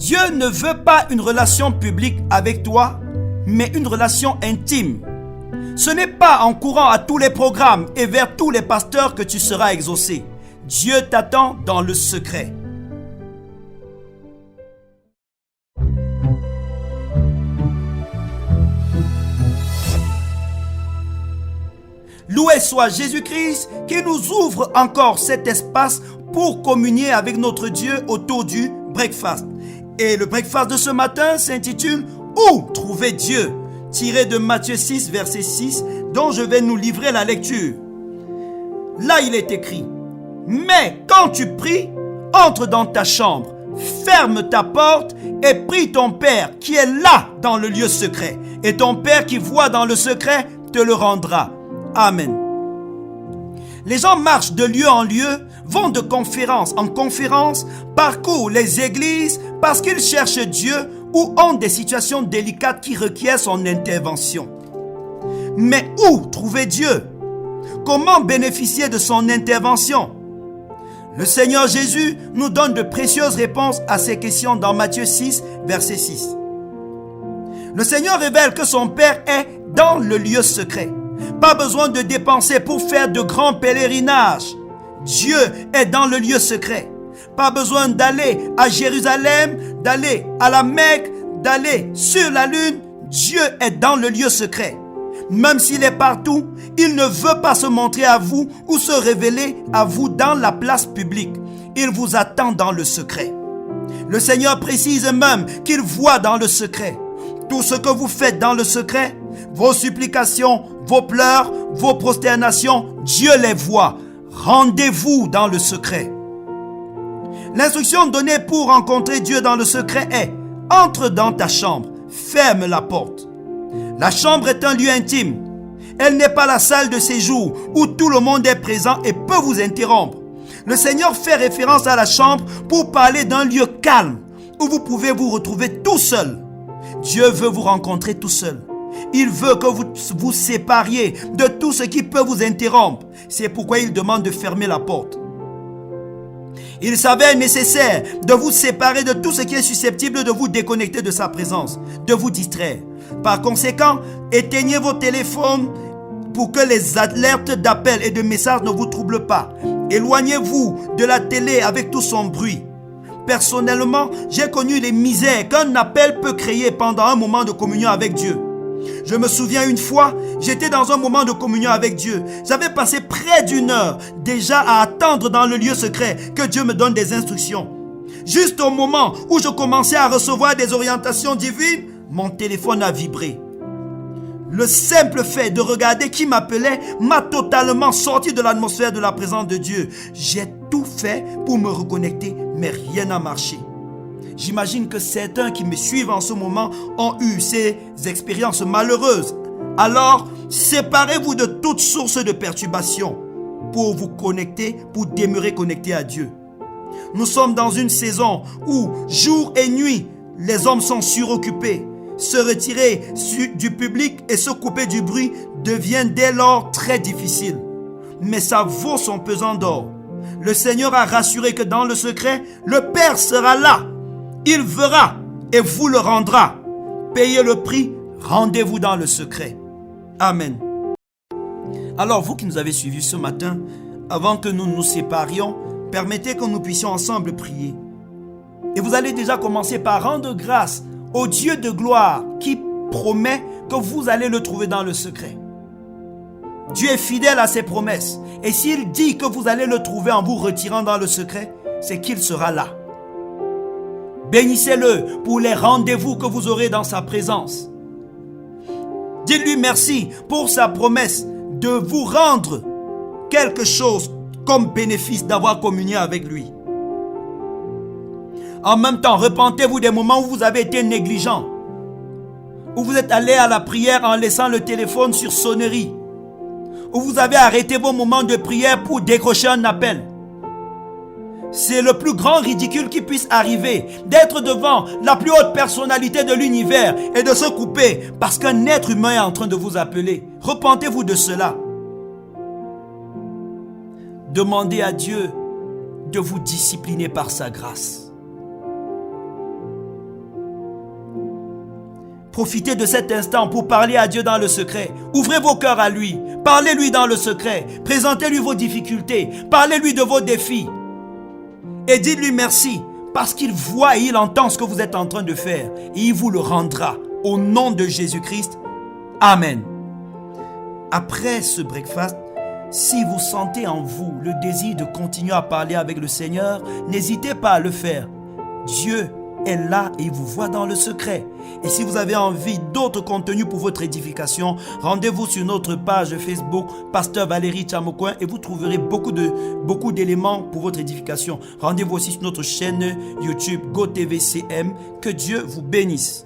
Dieu ne veut pas une relation publique avec toi, mais une relation intime. Ce n'est pas en courant à tous les programmes et vers tous les pasteurs que tu seras exaucé. Dieu t'attend dans le secret. Loué soit Jésus-Christ qui nous ouvre encore cet espace pour communier avec notre Dieu autour du breakfast. Et le breakfast de ce matin s'intitule « Où trouver Dieu ?» tiré de Matthieu 6, verset 6, dont je vais nous livrer la lecture. Là, il est écrit « Mais quand tu pries, entre dans ta chambre, ferme ta porte et prie ton Père qui est là dans le lieu secret. Et ton Père qui voit dans le secret te le rendra. » Amen. Les gens marchent de lieu en lieu, vont de conférence en conférence, parcourent les églises parce qu'ils cherchent Dieu ou ont des situations délicates qui requièrent son intervention. Mais où trouver Dieu? Comment bénéficier de son intervention? Le Seigneur Jésus nous donne de précieuses réponses à ces questions dans Matthieu 6, verset 6. Le Seigneur révèle que son Père est dans le lieu secret. Pas besoin de dépenser pour faire de grands pèlerinages. Dieu est dans le lieu secret. Pas besoin d'aller à Jérusalem, d'aller à la Mecque, d'aller sur la lune. Dieu est dans le lieu secret. Même s'il est partout, il ne veut pas se montrer à vous ou se révéler à vous dans la place publique. Il vous attend dans le secret. Le Seigneur précise même qu'il voit dans le secret. Tout ce que vous faites dans le secret, vos supplications, vos pleurs, vos prosternations, Dieu les voit. Rendez-vous dans le secret. L'instruction donnée pour rencontrer Dieu dans le secret est « Entre dans ta chambre, ferme la porte ». La chambre est un lieu intime. Elle n'est pas la salle de séjour où tout le monde est présent et peut vous interrompre. Le Seigneur fait référence à la chambre pour parler d'un lieu calme où vous pouvez vous retrouver tout seul. Dieu veut vous rencontrer tout seul. Il veut que vous vous sépariez de tout ce qui peut vous interrompre. C'est pourquoi il demande de fermer la porte. Il s'avère nécessaire de vous séparer de tout ce qui est susceptible de vous déconnecter de sa présence, de vous distraire. Par conséquent, éteignez vos téléphones pour que les alertes d'appels et de messages ne vous troublent pas. Éloignez-vous de la télé avec tout son bruit. Personnellement, j'ai connu les misères qu'un appel peut créer pendant un moment de communion avec Dieu. Je me souviens une fois, j'étais dans un moment de communion avec Dieu. J'avais passé près d'1 heure déjà à attendre dans le lieu secret que Dieu me donne des instructions. Juste au moment où je commençais à recevoir des orientations divines, mon téléphone a vibré. Le simple fait de regarder qui m'appelait m'a totalement sorti de l'atmosphère de la présence de Dieu. J'ai tout fait pour me reconnecter, mais rien n'a marché. J'imagine que certains qui me suivent en ce moment ont eu ces expériences malheureuses. Alors, séparez-vous de toute source de perturbation pour vous connecter, pour demeurer connecté à Dieu. Nous sommes dans une saison où, jour et nuit, les hommes sont suroccupés. Se retirer du public et se couper du bruit devient dès lors très difficile. Mais ça vaut son pesant d'or. Le Seigneur a rassuré que dans le secret, le Père sera là. Il verra et vous le rendra. Payez le prix, rendez-vous dans le secret. Amen. Alors vous qui nous avez suivis ce matin, avant que nous nous séparions, permettez que nous puissions ensemble prier. Et vous allez déjà commencer par rendre grâce au Dieu de gloire qui promet que vous allez le trouver dans le secret. Dieu est fidèle à ses promesses. Et s'il dit que vous allez le trouver en vous retirant dans le secret, c'est qu'il sera là. Bénissez-le pour les rendez-vous que vous aurez dans sa présence. Dites-lui merci pour sa promesse de vous rendre quelque chose comme bénéfice d'avoir communié avec lui. En même temps, repentez-vous des moments où vous avez été négligent, où vous êtes allé à la prière en laissant le téléphone sur sonnerie, où vous avez arrêté vos moments de prière pour décrocher un appel. C'est le plus grand ridicule qui puisse arriver, d'être devant la plus haute personnalité de l'univers et de se couper parce qu'un être humain est en train de vous appeler. Repentez-vous de cela. Demandez à Dieu de vous discipliner par sa grâce. Profitez de cet instant pour parler à Dieu dans le secret. Ouvrez vos cœurs à lui. Parlez-lui dans le secret. Présentez-lui vos difficultés. Parlez-lui de vos défis. Et dites-lui merci parce qu'il voit et il entend ce que vous êtes en train de faire. Et il vous le rendra. Au nom de Jésus-Christ. Amen. Après ce breakfast, si vous sentez en vous le désir de continuer à parler avec le Seigneur, n'hésitez pas à le faire. Dieu est là et il vous voit dans le secret. Et si vous avez envie d'autres contenus pour votre édification, rendez-vous sur notre page Facebook Pasteur Valérie Tchamokoin et vous trouverez beaucoup d'éléments pour votre édification. Rendez-vous aussi sur notre chaîne YouTube GoTVCM. Que Dieu vous bénisse.